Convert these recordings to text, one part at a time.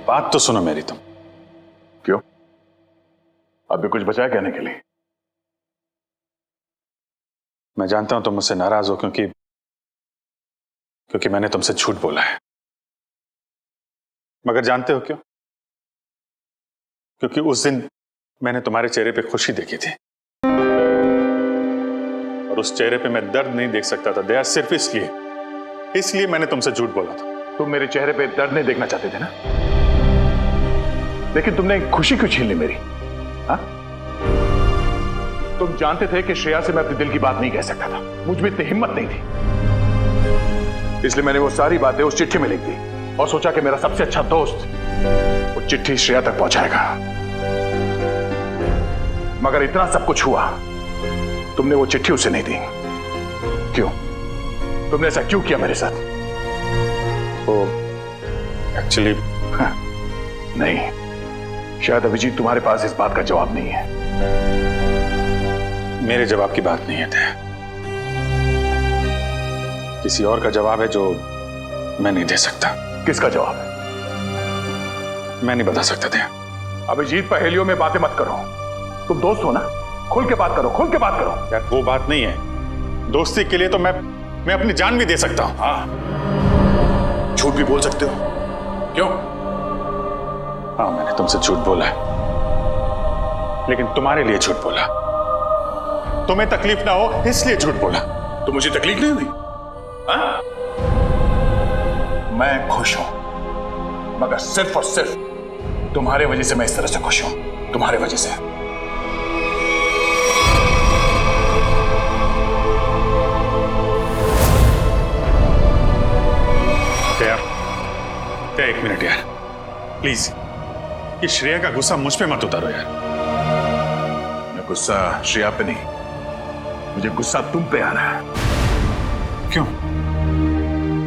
बात तो सुनो मेरी तुम। क्यों? अब भी कुछ बचा है कहने के लिए? मैं जानता हूं तुम मुझसे नाराज हो क्योंकि मैंने तुमसे झूठ बोला है। मगर जानते हो क्यों? क्योंकि उस दिन मैंने तुम्हारे चेहरे पे खुशी देखी थी और उस चेहरे पे मैं दर्द नहीं देख सकता था दया, सिर्फ इसलिए मैंने तुमसे झूठ बोला था। तुम मेरे चेहरे पे दर्द नहीं देखना चाहते थे ना, लेकिन तुमने खुशी क्यों छीन ली मेरी? हाँ? तुम जानते थे कि श्रेया से मैं अपने दिल की बात नहीं कह सकता था, मुझ में इतनी हिम्मत नहीं थी, इसलिए मैंने वो सारी बातें उस चिट्ठी में लिख दी और सोचा कि मेरा सबसे अच्छा दोस्त वो चिट्ठी श्रेया तक पहुंचाएगा। मगर इतना सब कुछ हुआ, तुमने वो चिट्ठी उसे नहीं दी। क्यों? तुमने ऐसा क्यों किया मेरे साथ? वो एक्चुअली नहीं, शायद अभिजीत तुम्हारे पास इस बात का जवाब नहीं है। मेरे जवाब की बात नहीं है दया, किसी और का जवाब है जो मैं नहीं दे सकता। किसका जवाब है? मैं नहीं बता सकता दया। अभिजीत, पहेलियों में बातें मत करो, तुम दोस्त हो ना, खुल के बात करो, खुल के बात करो। यार वो बात नहीं है, दोस्ती के लिए तो मैं अपनी जान भी दे सकता हूं। हाँ, झूठ भी बोल सकते हो। क्यों? हाँ, मैंने तुमसे झूठ बोला है, लेकिन तुम्हारे लिए झूठ बोला, तुम्हें तकलीफ ना हो इसलिए झूठ बोला। तो मुझे तकलीफ नहीं हुई? हाँ? मैं खुश हूं, मगर सिर्फ और सिर्फ तुम्हारे वजह से मैं इस तरह से खुश हूं, तुम्हारे वजह से। क्या 1 मिनट यार, प्लीज, ये श्रेया का गुस्सा मुझ पे मत उतारो यार। मैं गुस्सा श्रेया पे नहीं, मुझे गुस्सा तुम पे आ रहा है। क्यों?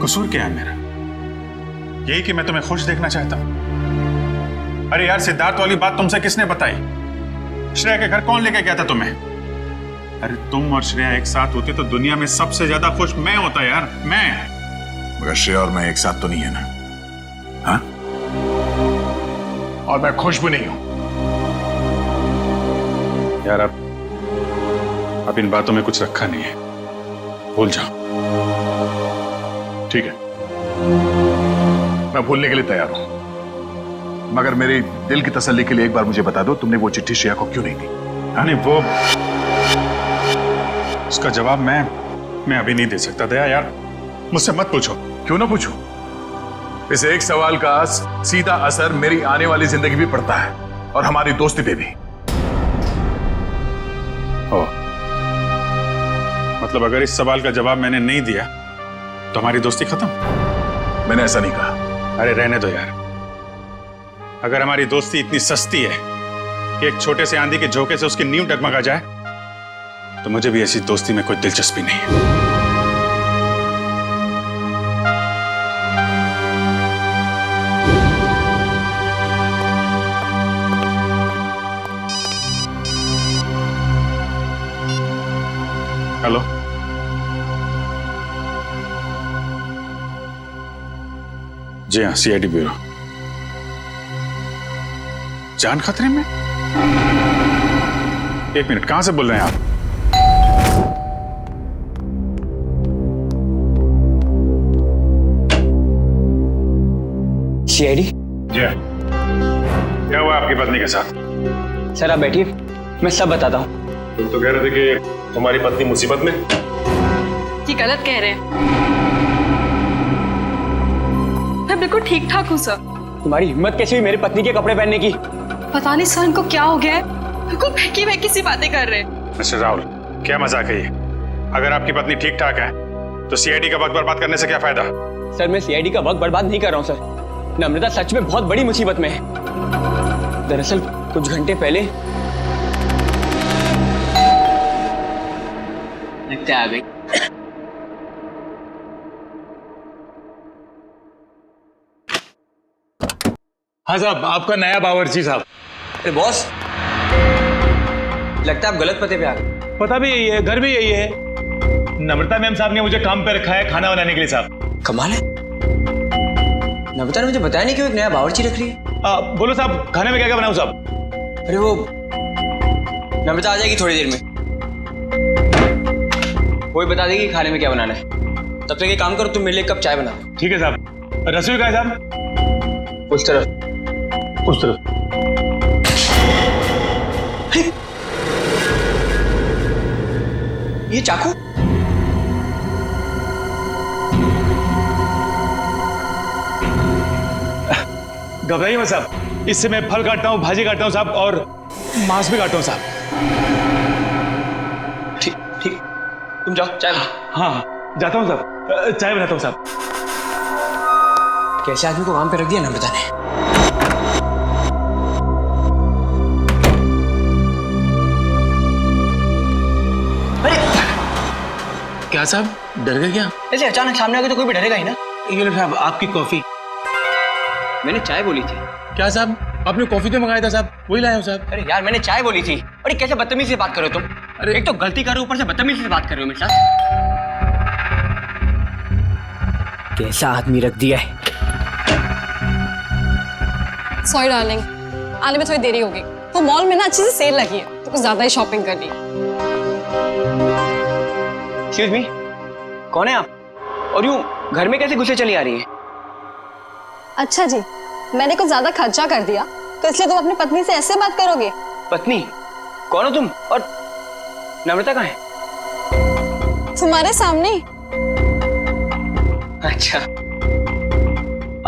कसूर क्या है मेरा? यही कि मैं तुम्हें खुश देखना चाहता हूं। अरे यार, सिद्धार्थ वाली बात तुमसे किसने बताई? श्रेया के घर कौन लेके गया था तुम्हें? अरे तुम और श्रेया एक साथ होते तो दुनिया में सबसे ज्यादा खुश मैं होता यार, मैं। मगर श्रेया और मैं एक साथ तो नहीं है ना? हाँ? और मैं खुश भी नहीं हूं। यार अब इन बातों में कुछ रखा नहीं है, भूल जाओ। ठीक है, मैं भूलने के लिए तैयार हूं, मगर मेरे दिल की तसल्ली के लिए एक बार मुझे बता दो, तुमने वो चिट्ठी श्रेया को क्यों नहीं दी? नहीं, वो उसका जवाब मैं अभी नहीं दे सकता दया यार, मुझसे मत पूछो। क्यों ना पूछूं? इस एक सवाल का सीधा असर मेरी आने वाली जिंदगी भी पड़ता है और हमारी दोस्ती पे भी। ओ, मतलब अगर इस सवाल का जवाब मैंने नहीं दिया तो हमारी दोस्ती खत्म? मैंने ऐसा नहीं कहा। अरे रहने दो यार, अगर हमारी दोस्ती इतनी सस्ती है कि एक छोटे से आंधी के झोंके से उसकी नींव डगमगा जाए, तो मुझे भी ऐसी दोस्ती में कोई दिलचस्पी नहीं है। हेलो, जी हाँ, सीआईडी ब्यूरो। जान खतरे में? 1 मिनट, कहां से बोल रहे हैं आप? सीआईडी? जी हाँ। क्या हुआ आपकी पत्नी के साथ? सर आप बैठिए, मैं सब बताता हूँ। तुम तो कह रहे थे कि तुम्हारी पत्नी मुसीबत में। ये गलत कह रहे हैं, मैं बिल्कुल ठीक ठाक हूँ सर। तुम्हारी हिम्मत कैसे हुई मेरी पत्नी के कपड़े पहनने की? पता नहीं सर इनको क्या हो गया है, बिल्कुल बहकी बहकी सी बातें कर रहे हैं। मिस्टर राहुल, क्या मजाक है ये? अगर आपकी पत्नी ठीक ठाक है तो सीआईडी का वक्त बर्बाद करने से क्या फायदा? सर मैं सीआईडी का वक्त बर्बाद नहीं कर रहा हूँ सर, नम्रता सच में बहुत बड़ी मुसीबत में है। दरअसल कुछ घंटे पहले लगता आ गई। हाँ साहब, आपका नया बावर्ची साहब। अरे बॉस, लगता है आप गलत पते पे आ गए। पता भी यही है, घर भी यही है। नम्रता मैम साहब ने मुझे काम पे रखा है खाना बनाने के लिए साहब। कमाल है, नम्रता ने मुझे बताया नहीं कि वो एक नया बावर्ची रख रही है। बोलो साहब, खाने में क्या क्या बनाऊं साहब? अरे वो नम्रता आ जाएगी थोड़ी देर में, वो ही बता देगी खाने में क्या बनाना है। तब तक एक काम करो, तुम मेरे लिए एक कप चाय बना दो। ठीक है साहब। रसोई कहाँ है साहब? उस तरफ। उस तरफ। ये चाकू? घबराइए मत साहब, इससे मैं फल काटता हूँ, भाजी काटता हूँ साहब, और मांस भी काटता हूँ साहब। ठीक ठीक, तुम जाओ चाय बना। हाँ जाता हूँ साहब, चाय बनाता हूँ साहब। कैसे आदमी को काम पे रख दिया नम्रता ने। क्या साहब, डर गए क्या? ऐसे अचानक सामने आ गए तो कोई भी डरेगा ही ना। ये लो साहब, आपकी कॉफी। मैंने चाय बोली थी। क्या साहब, आपने कॉफी तो मंगाया था साहब, वही लाया हूं साहब। अरे यार मैंने चाय बोली थी। अरे कैसे बदतमीजी से बात कर रहे हो तुम? अरे एक तो गलती कर रहे हो, ऊपर से बदतमीजी से बात कर रहे हो मेरे साथ। कैसा आदमी रख दिया है। सॉरी डार्लिंग, आने में थोड़ी देरी होगी। वो मॉल में ना अच्छी सी सेल लगी है तो कुछ ज्यादा ही शॉपिंग कर ली। एक्सक्यूज मी, कौन है आप? और यूं घर में कैसे घुसे चली आ रही है? अच्छा जी, मैंने कुछ ज्यादा खर्चा कर दिया तो इसलिए तुम अपनी पत्नी से ऐसे बात करोगे? पत्नी? कौन हो तुम? और नम्रता कहाँ है? तुम्हारे सामने। अच्छा,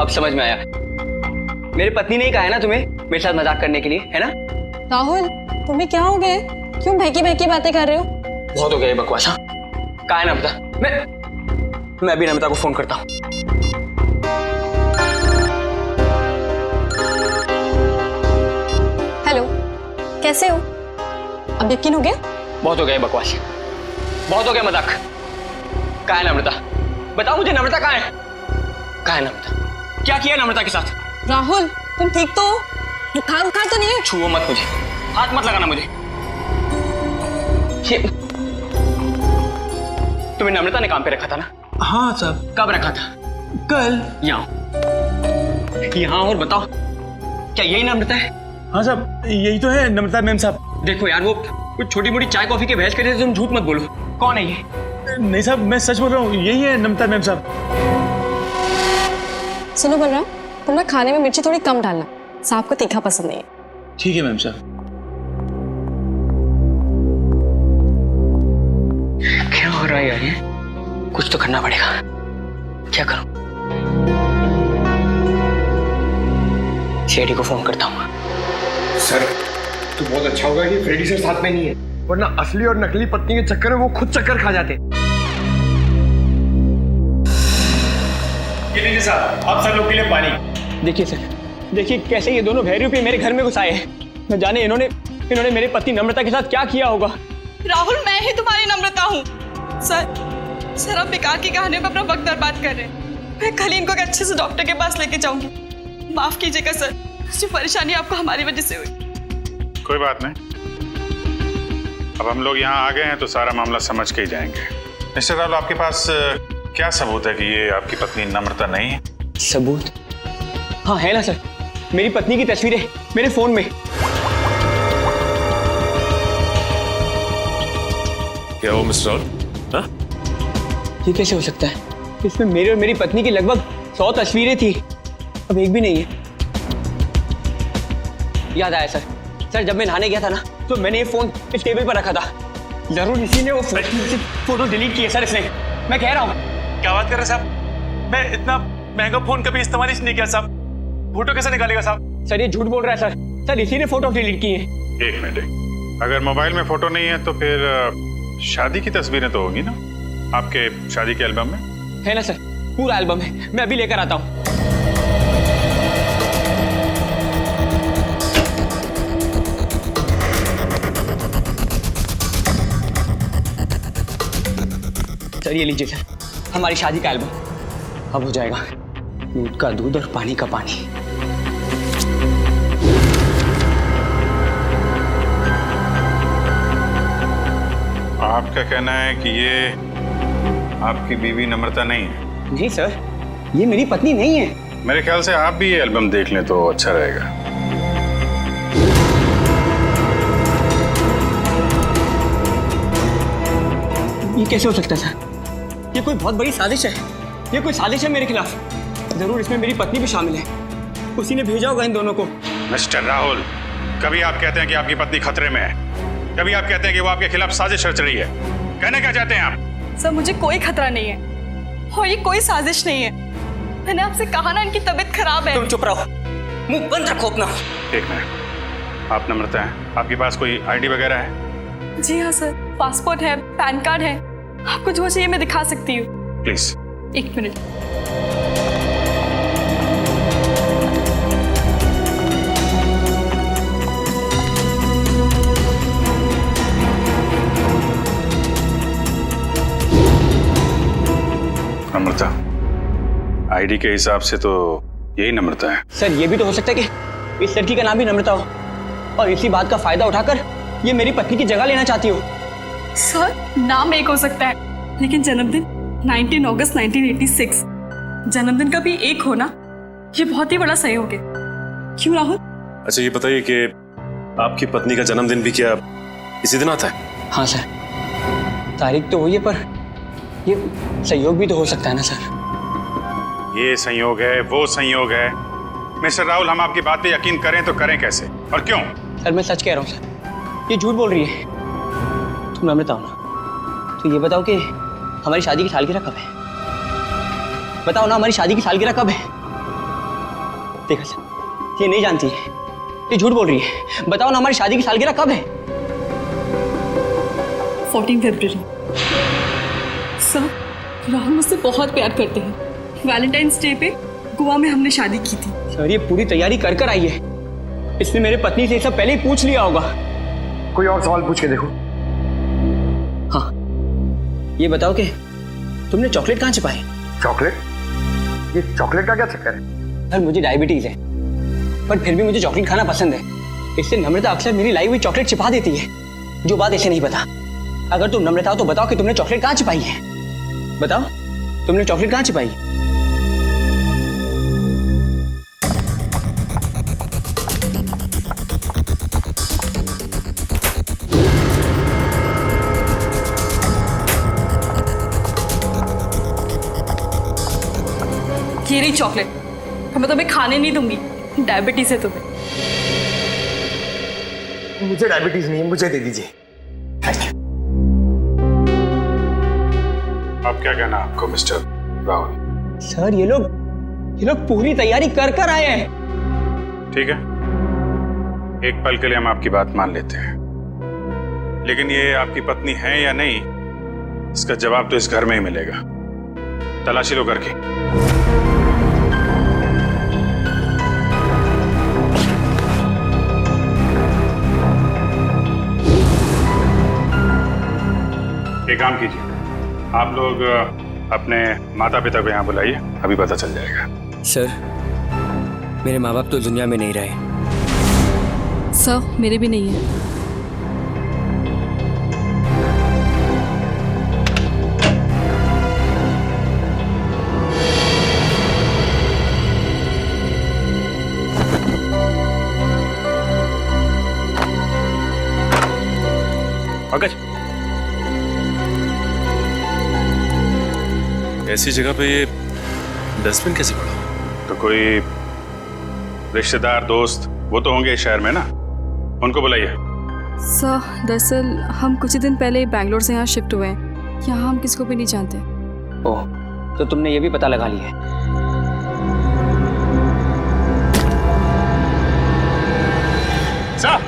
अब समझ में आया। मेरी पत्नी ने ही कहा है ना तुम्हें मेरे साथ मजाक करने के लिए, है ना? राहुल, तुम्हें क्या हो गया? क्यों बहकी बहकी बातें कर रहे हो? बहुत हो गया ये बकवास। हाँ, कहाँ है नम्रता? मैं अभी नम्रता को फोन करता हूँ। हेलो, कैसे हो? अब यकीन हो गया? बहुत हो गया ये बकवास, बहुत हो गया मजाक। कहाँ है नम्रता? बताओ मुझे, नम्रता कहाँ है? कहाँ है नम्रता? क्या किया नम्रता के साथ? राहुल, तुम ठीक तो हो? बुखार बुखार तो नहीं है? छुओ मत मुझे, हाथ मत लगाना मुझे। तुम्हें नम्रता ने काम पे रखा था ना? हाँ साहब। कब रखा था? कल। यहाँ और बताओ, क्या यही नम्रता है? हाँ साहब, यही तो है नम्रता मैम साहब। देखो यार, वो कुछ छोटी मोटी चाय कॉफी के बहस करते थे, तुम झूठ मत बोलो। कौन है ये? नहीं साहब, मैं सच बोल रहा हूँ, यही है नम्रता मैम साहब। सुनो बलराम, तुम ना खाने में मिर्ची थोड़ी कम डालना, साहब को तीखा पसंद नहीं है। ठीक है मैम साहब। क्या हो रहा है यार? ये कुछ तो करना पड़ेगा। क्या करूं? शेडी को फोन करता हूँ। सर, तो बहुत अच्छा होगा कि फ्रेडी सर साथ में नहीं है, वरना असली और नकली पत्नी के चक्कर में वो खुद चक्कर खा जाते। ये लीजिए साहब, आप सब लोग के लिए पानी। देखिए सर, देखिए कैसे ये दोनों भैरूपी मेरे घर में घुस आए हैं। न जाने इन्होंने मेरी पत्नी नम्रता के साथ क्या किया होगा। राहुल, मैं ही तुम्हारी नम्रता हूँ। सर आप बेकार की कहानियों पर अपना वक्त बर्बाद कर रहे हैं। मैं कल ही इनको एक अच्छे से डॉक्टर के पास लेके जाऊंगी। माफ कीजिएगा सर, जो परेशानी आपको हमारी वजह से हुई। कोई बात नहीं, अब हम लोग यहाँ आ गए हैं तो सारा मामला समझ के ही जाएंगे। मिस्टर राहुल, आपके पास क्या सबूत है कि ये आपकी पत्नी नम्रता नहीं है? सबूत? हाँ है ना सर, मेरी पत्नी की तस्वीरें मेरे फोन में। क्या वो मिस्टर राहुल? हाँ? ये कैसे हो सकता है? इसमें मेरे और मेरी पत्नी की लगभग 100 तस्वीरें थी, अब एक भी नहीं है। याद आया सर, जब मैं नहाने गया था ना तो मैंने ये फोन इस टेबल पर रखा था। जरूर इसी ने वो फोटो डिलीट की है सर, इसने। मैं कह रहा हूँ। क्या बात कर रहे हैं साहब? मैं इतना महंगा फोन कभी इस्तेमाल ही नहीं किया साहब। फोटो कैसे निकालेगा साहब? सर ये झूठ बोल रहा है सर, इसी ने फोटो डिलीट की है। एक मिनट, अगर मोबाइल में फोटो नहीं है तो फिर शादी की तस्वीरें तो होगी ना आपके शादी के एल्बम में? है ना सर, पूरा एल्बम है, मैं अभी लेकर आता हूँ। सर ये लीजिए सर, हमारी शादी का एल्बम। अब हो जाएगा दूध का दूध और पानी का पानी। आपका कहना है कि ये आपकी बीवी नम्रता नहीं है? नहीं सर, ये मेरी पत्नी नहीं है। मेरे ख्याल से आप भी ये एल्बम देख लें तो अच्छा रहेगा। ये कैसे हो सकता है सर? ये कोई बहुत बड़ी साजिश है। ये कोई साजिश है मेरे खिलाफ। जरूर इसमें मेरी पत्नी भी शामिल है। उसी ने भेजा होगा इन दोनों को। मिस्टर राहुल, कभी आप कहते हैं कि आपकी पत्नी खतरे में है, कभी आप कहते हैं कि वो आपके खिलाफ साजिश रच रही है। कहने क्या चाहते हैं आप? सर मुझे कोई खतरा नहीं है और ये कोई साजिश नहीं है। मैंने आपसे कहा ना इनकी तबीयत खराब है। तुम चुप रहो, मुंह बंद रखो अपना। एक मिनट, आप नम्रता हैं, आपके पास कोई आईडी वगैरह है? जी हाँ सर, पासपोर्ट है, पैन कार्ड है। आपको जो चाहिए मैं दिखा सकती हूँ। प्लीज। एक मिनट। नम्रता, आईडी के हिसाब से तो यही नम्रता है। सर ये भी तो हो सकता है कि इस लड़की का नाम भी नम्रता हो और इसी बात का फायदा उठाकर ये मेरी पत्नी की जगह लेना चाहती हो। सर नाम एक हो सकता है लेकिन जन्मदिन 19 अगस्त 1986। जन्मदिन का भी एक होना ये बहुत ही बड़ा सहयोग है। क्यों राहुल? अच्छा ये बताइए कि आपकी पत्नी का जन्मदिन भी क्या इसी दिन आता है? हाँ सर, तारीख तो वही है पर ये सहयोग भी तो हो सकता है ना सर। ये संयोग है, वो संयोग है। मिस्टर राहुल, हम आपकी बात पे यकीन करें तो करें कैसे और क्यों? सर मैं सच कह रहा हूँ सर, ये झूठ बोल रही है। तुम नम्रता हो ना, तो ये बताओ कि हमारी शादी की सालगिरह कब है? बताओ ना, हमारी शादी की सालगिरह कब है? देखा सर, ये नहीं जानती है, ये झूठ बोल रही है। बताओ ना, हमारी शादी की सालगिरह कब है? 14 फरवरी। सर राहुल मुझसे बहुत प्यार करते हैं। वैलेंटाइंस डे पे गोवा में हमने शादी की थी। सर ये पूरी तैयारी कर कर आई है। इसने मेरे पत्नी से सब पहले ही पूछ लिया होगा। कोई और सवाल पूछ के देखो। हाँ, ये बताओ कि तुमने चॉकलेट कहाँ छिपाई? चॉकलेट? ये चॉकलेट का क्या चक्कर है? सर मुझे डायबिटीज है पर फिर भी मुझे चॉकलेट खाना पसंद है। इससे नम्रता अक्सर मेरी लाई हुई चॉकलेट छिपा देती है, जो बात इसे नहीं पता। अगर तुम नम्रता हो तो बताओ कि तुमने चॉकलेट कहाँ छिपाई है? बताओ, तुमने चॉकलेट कहाँ छिपाई? ये रही चॉकलेट। मैं तुम्हें खाने नहीं दूंगी, डायबिटीज है तुम्हें। मुझे डायबिटीज नहीं है, मुझे दे दीजिए। अब क्या कहना आपको मिस्टर राहुल? सर ये लोग पूरी तैयारी कर कर आए हैं। ठीक है, एक पल के लिए हम आपकी बात मान लेते हैं, लेकिन ये आपकी पत्नी है या नहीं, इसका जवाब तो इस घर में ही मिलेगा। तलाशी लो घर की। एक काम कीजिए, आप लोग अपने माता पिता को यहाँ बुलाइए, अभी पता चल जाएगा। सर मेरे माँ बाप तो दुनिया में नहीं रहे। सर मेरे भी नहीं है। पंकज, ऐसी जगह पे ये डस्टबिन कैसे पड़ा? तो कोई रिश्तेदार दोस्त वो तो होंगे इस शहर में ना, उनको बुलाइए। सर दरअसल हम कुछ ही दिन पहले बैंगलोर से यहाँ शिफ्ट हुए हैं। यहाँ हम किसी को भी नहीं जानते। ओह, तो तुमने ये भी पता लगा लिया है? सर!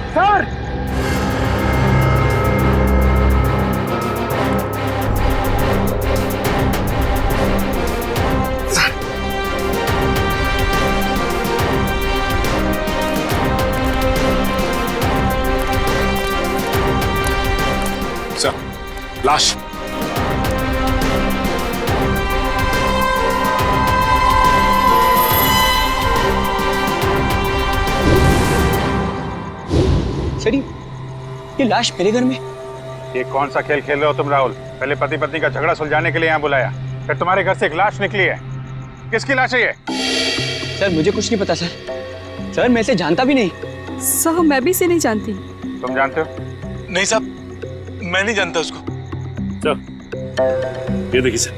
सर, लाश। सर ये लाश मेरे घर में? ये कौन सा खेल खेल रहे हो तुम राहुल? पहले पति पत्नी का झगड़ा सुलझाने के लिए यहाँ बुलाया, फिर तुम्हारे घर से एक लाश निकली है। किसकी लाश है ये? सर मुझे कुछ नहीं पता सर मैं इसे जानता भी नहीं। सर मैं भी इसे नहीं जानती। तुम जानते हो? नहीं साहब, मैं नहीं जानता उसको। ये देखिए सर,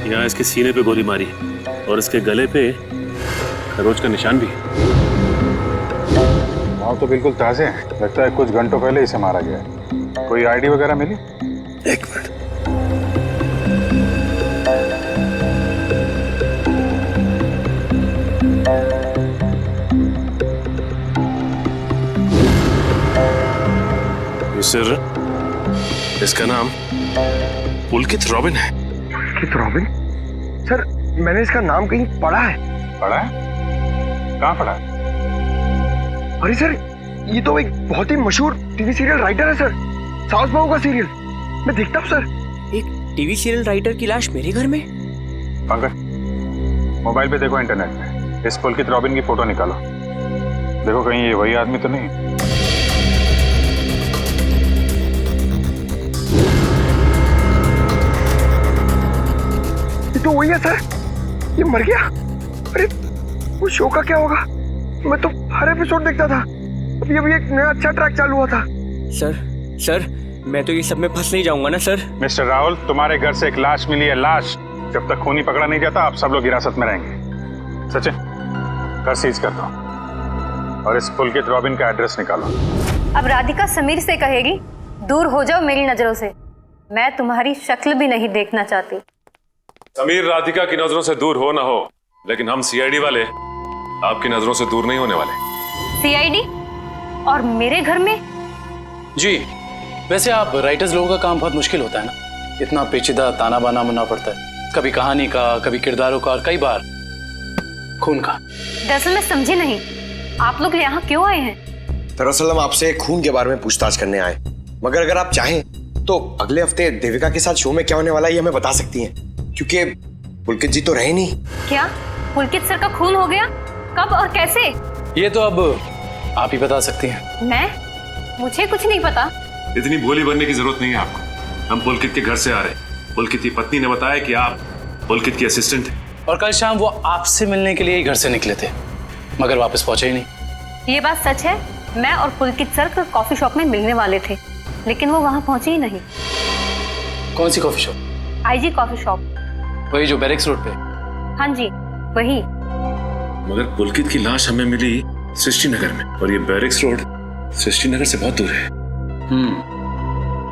यहाँ इसके सीने पे गोली मारी है और इसके गले पे खरोच का निशान भी है। घाव तो बिल्कुल ताजे हैं, लगता है कुछ घंटों पहले इसे मारा गया है। कोई आईडी वगैरह मिली? एक मिनट। सर, इसका नाम पुलकित रॉबिन है। पुलकित रॉबिन? सर मैंने इसका नाम कहीं पढ़ा है। पढ़ा है? कहाँ पढ़ा है? अरे सर ये तो एक बहुत ही मशहूर टीवी सीरियल राइटर है सर, साउथ बहू का सीरियल। मैं देखता हूँ सर। एक टीवी सीरियल राइटर की लाश मेरे घर में? पंकज, मोबाइल पे देखो, इंटरनेट पे इस पुलकित रॉबिन की फोटो निकालो, देखो कहीं ये वही आदमी तो नहीं। ये तो वही है सर, ये मर गया। अरे वो शो का क्या होगा? मैं तो हर एपिसोड देखता था, अभी अभी एक नया अच्छा ट्रैक चालू हुआ था। सर मैं तो ये सब में फंस नहीं जाऊंगा ना सर? मिस्टर राहुल, तुम्हारे घर से एक लाश मिली है। लाश जब तक खूनी पकड़ा नहीं जाता आप सब लोग हिरासत में रहेंगे। सचिन, घर सीज कर दो और इस पुलकित रॉबिन का एड्रेस निकालो। अब राधिका समीर से कहेगी दूर हो जाओ मेरी नजरों से, मैं तुम्हारी शक्ल भी नहीं देखना चाहती। समीर राधिका की नजरों से दूर हो ना हो, लेकिन हम सीआईडी वाले आपकी नजरों से दूर नहीं होने वाले। सीआईडी? और मेरे घर में? जी, वैसे आप राइटर्स लोगों का काम बहुत मुश्किल होता है ना, इतना पेचीदा ताना बाना मुनना पड़ता है, कभी कहानी का, कभी किरदारों का और कई बार खून का। दरअसल मैं समझी नहीं, आप लोग यहाँ क्यों आए हैं? दरअसल हम आपसे खून के बारे में पूछताछ करने आए, मगर अगर आप चाहें तो अगले हफ्ते देविका के साथ शो में क्या होने वाला है ये हमें बता सकती हैं, क्योंकि पुलकित जी तो रहे नहीं। क्या पुलकित सर का खून हो गया? कब और कैसे? ये तो अब आप ही बता सकती हैं। मैं? मुझे कुछ नहीं पता। इतनी भोली बनने की जरूरत नहीं है आपको, हम पुलकित के घर से आ रहे हैं। पुलकित की पत्नी ने बताया कि आप पुलकित की असिस्टेंट हैं। और कल शाम वो आपसे मिलने के लिए ही घर से निकले थे, मगर वापस पहुंचे ही नहीं। ये बात सच है, मैं और पुलकित सर कॉफी शॉप में मिलने वाले थे, लेकिन वो वहाँ पहुंचे ही नहीं। कौन सी coffee shop? IG coffee shop. वही जो बैरिक्स रोड पे? हाँ जी वही। मगर पुलकित की लाश हमें मिली सृष्टि नगर में, और ये बैरिक्स रोड सृष्टि नगर से बहुत दूर है।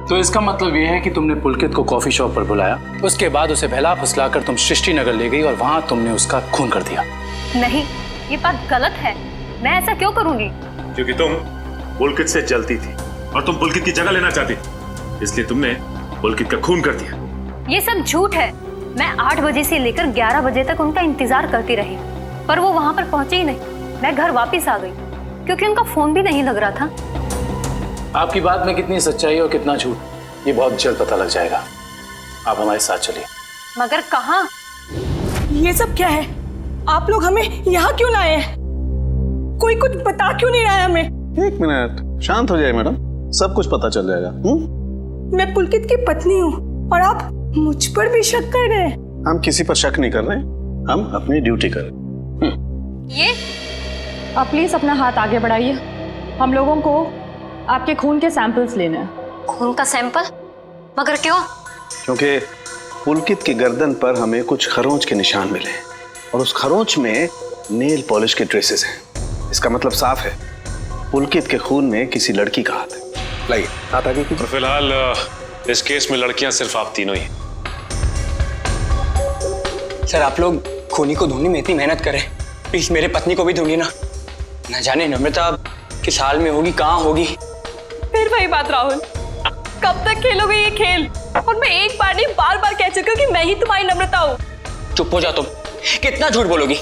तो इसका मतलब ये है कि तुमने पुलकित को कॉफी शॉप पर बुलाया, उसके बाद उसे बहला फुसलाकर तुम सृष्टि नगर ले गई और वहां तुमने उसका खून कर दिया। नहीं, ये बात गलत है, मैं ऐसा क्यों करूंगी? क्योंकि तुम पुलकित से जलती थी और तुम पुलकित की जगह लेना चाहती थी, इसलिए तुमने पुलकित का खून कर दिया। ये सब झूठ है। मैं 8 बजे से लेकर 11 बजे तक उनका इंतजार करती रही, पर वो वहां पर पहुंचे ही नहीं। मैं घर वापस आ गई क्योंकि उनका फोन भी नहीं लग रहा था। आपकी बात में कितनी सच्चाई और कितना झूठ ये बहुत जल्द पता लग जाएगा। आप हमारे साथ चलिए। मगर कहाँ? ये सब क्या है? आप लोग हमें यहाँ क्यों लाए हैं? कोई कुछ बता क्यों नहीं रहा है हमें? एक मिनट, शांत हो जाए मैडम, सब कुछ पता चल जाएगा। मैं पुलकित की पत्नी हूँ और आप मुझ पर भी शक कर रहे हैं। हम किसी पर शक नहीं कर रहे, हम अपनी ड्यूटी कर रहे हैं। ये आप प्लीज अपना हाथ आगे बढ़ाइए, हम लोगों को आपके खून के सैंपल्स लेने हैं। खून का सैंपल? मगर क्यों? क्योंकि पुलकित की गर्दन पर हमें कुछ खरोंच के निशान मिले और उस खरोंच में नेल पॉलिश के ट्रेसेस हैं। इसका मतलब साफ है, पुलकित के खून में किसी लड़की का हाथ है। लाइए हाथ आगे कीजिए। तो फिलहाल इस केस में लड़कियां सिर्फ आप तीनों ही। सर आप लोग खूनी को ढूंढने में इतनी मेहनत करें, प्लीज मेरे पत्नी को भी ढूंढिए ना। न जाने नम्रता किस हाल में होगी, कहाँ होगी। फिर वही बात राहुल, कब तक खेलोगे ये खेल? और मैं एक बार नहीं बार बार कह चुकी हूँ कि मैं ही तुम्हारी नम्रता हूँ। चुप हो जा तुम, कितना झूठ बोलोगी?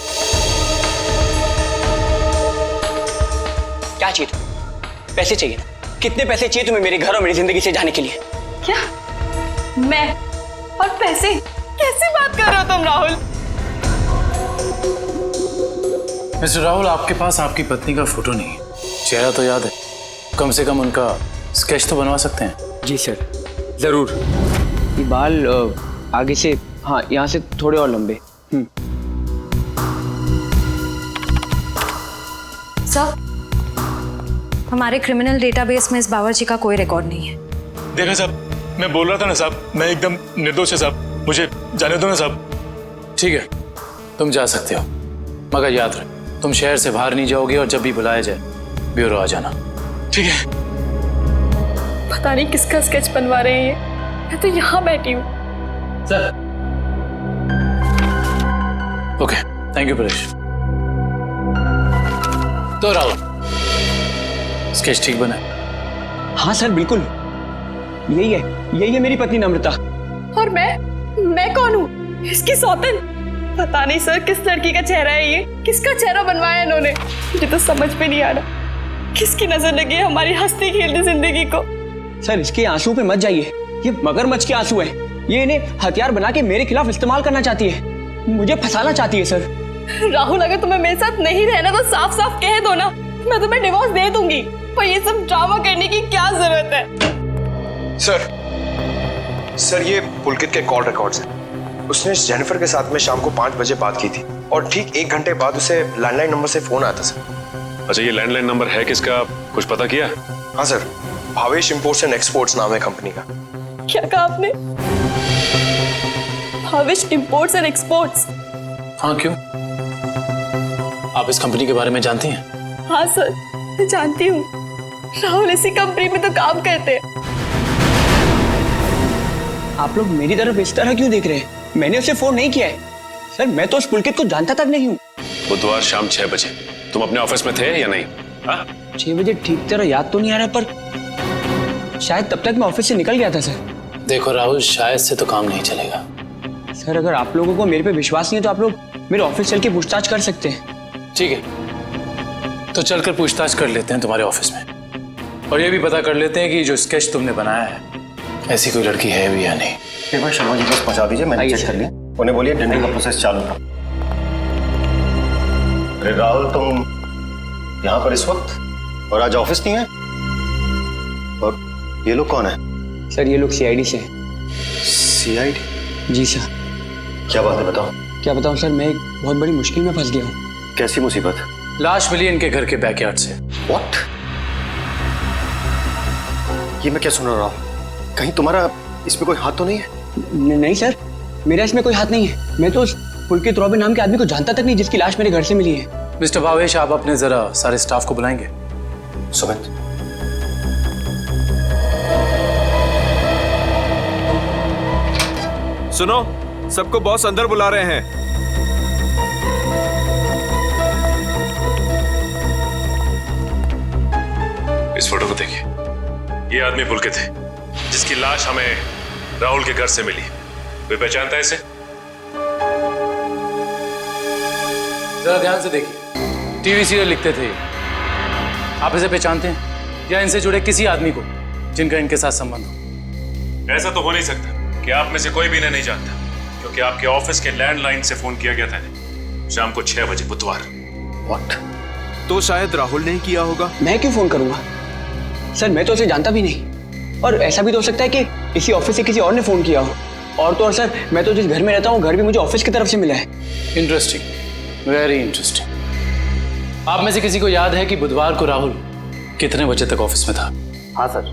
क्या चाहिए तुम्हें? पैसे चाहिए ना? कितने पैसे चाहिए तुम्हें मेरे घर और मेरी जिंदगी से जाने के लिए? क्या? मैं और पैसे? कैसी बात कर रहे हो तुम राहुल? मिस्टर राहुल, आपके पास आपकी पत्नी का फोटो नहीं है, चेहरा तो याद है, कम से कम उनका स्केच तो बनवा सकते हैं। जी सर, जरूर। ये बाल आगे से, हाँ यहाँ से थोड़े और लंबे। सर, हमारे क्रिमिनल डेटाबेस में इस बावर्ची का कोई रिकॉर्ड नहीं है। देखा साहब, मैं बोल रहा था ना साहब, मैं एकदम निर्दोष है साहब, मुझे जाने दो ना साहब। ठीक है, तुम जा सकते हो, मगर याद रख तुम शहर से बाहर नहीं जाओगे और जब भी बुलाया जाए ब्यूरो आ जाना। ठीक है। पता नहीं किसका स्केच बनवा रहे हैं ये, मैं तो यहाँ बैठी हूँ। Sir. Okay, thank you Paresh. तो राहुल, स्केच ठीक बना? हाँ सर, बिल्कुल यही है मेरी पत्नी नम्रता। और मैं कौन हूँ? इसकी सौतन? पता नहीं सर किस लड़की का चेहरा है ये, किसका चेहरा बनवाया इन्होंने, मुझे तो समझ में नहीं आ रहा। किसकी नजर लगी है हमारी हंसती खेलती जिंदगी को। सर इसके आंसू पे मत जाइए, ये मगरमच्छ के आंसू है। ये इन्हें हथियार बना के मेरे खिलाफ इस्तेमाल करना चाहती है, मुझे फंसाना चाहती है सर। राहुल, अगर तुम्हें मेरे साथ नहीं रहना तो साफ साफ कह दो ना, मैं तुम्हें डिवोर्स दे दूंगी। पर ये सब ड्रामा करने की क्या जरूरत है? सर ये पुलकित के कॉल रिकॉर्ड्स हैं। उसने जेनिफर के साथ में शाम को 5 बजे बात की थी और ठीक 1 घंटे बाद उसे लैंडलाइन नंबर से फोन आया था सर। अच्छा, ये लैंडलाइन नंबर है किसका, कुछ पता किया? हाँ sir, Bhavesh imports and exports नाम है कंपनी का। क्या कहा आपने? Bhavesh imports and exports? हाँ, क्यों? आप इस कंपनी के बारे में जानती हैं? हाँ सर, मैं जानती हूँ। राहुल इसी कंपनी में तो काम करते हैं। आप लोग मेरी तरफ इस तरह क्यों देख रहे हैं? मैंने उसे फोन नहीं किया है सर, मैं तो उस पुलकित को जानता तक नहीं हूँ। बुधवार शाम 6 बजे तुम अपने ऑफिस में थे या नहीं? 6 बजे ठीक तरह याद तो नहीं आ रहा, पर शायद तब तक मैं ऑफिस से निकल गया था सर। देखो राहुल, शायद से तो काम नहीं चलेगा। सर अगर आप लोगों को मेरे पे विश्वास नहीं है तो आप लोग मेरे ऑफिस चल के पूछताछ कर सकते हैं। ठीक है, तो चलकर पूछताछ कर लेते हैं तुम्हारे ऑफिस में, और ये भी पता कर लेते हैं कि जो स्केच तुमने बनाया है ऐसी कोई लड़की है भी या नहीं। एक बार शर्मा जी बस पहुंचा दीजिए, मैंने चेक कर लिया। उन्हें बोलिए डेंटिंग का प्रोसेस चालू था। अरे राहुल, तुम यहाँ पर इस वक्त और आज ऑफिस नहीं है? और ये लोग कौन है? सर ये लोग सीआईडी से हैं। सीआईडी? जी सर। क्या बात है, बताओ। क्या बताऊं सर, मैं एक बहुत बड़ी मुश्किल में फंस गया हूँ। कैसी मुसीबत? लाश मिली इनके घर के बैकयार्ड से। व्हाट? ये मैं क्या सुन रहा हूँ? कहीं तुम्हारा इसमें कोई हाथ तो नहीं है? नहीं सर, मेरा इसमें कोई हाथ नहीं है। मैं तो उस पुलकित रॉबिन नाम के आदमी को जानता तक नहीं जिसकी लाश मेरे घर से मिली है। मिस्टर भावेश, आप अपने जरा सारे स्टाफ को बुलाएंगे। सुमित, सुनो, सबको बॉस अंदर बुला रहे हैं। इस फोटो को देखिए, ये आदमी पुलकित है जिसकी लाश हमें राहुल के घर से मिली। कोई पहचानता है इसे? जरा ध्यान से देखिए, टीवी सीरियल लिखते थे। आप इसे पहचानते हैं या इनसे जुड़े किसी आदमी को जिनका इनके साथ संबंध हो? ऐसा तो हो नहीं सकता कि आप में से कोई भी इन्हें नहीं जानता, क्योंकि आपके ऑफिस के लैंडलाइन से फोन किया गया था शाम को 6 बजे बुधवार। व्हाट? तो शायद राहुल ने किया होगा। मैं क्यों फोन करूंगा सर, मैं तो उसे जानता भी नहीं। और ऐसा भी तो हो सकता है कि इसी ऑफिस से किसी और ने फोन किया हो। और तो और सर, मैं तो जिस घर में रहता हूँ घर भी मुझे ऑफिस की तरफ से मिला है। Interesting, very interesting. आप में से किसी को याद है कि बुधवार को राहुल कितने बजे तक ऑफिस में था? हाँ सर,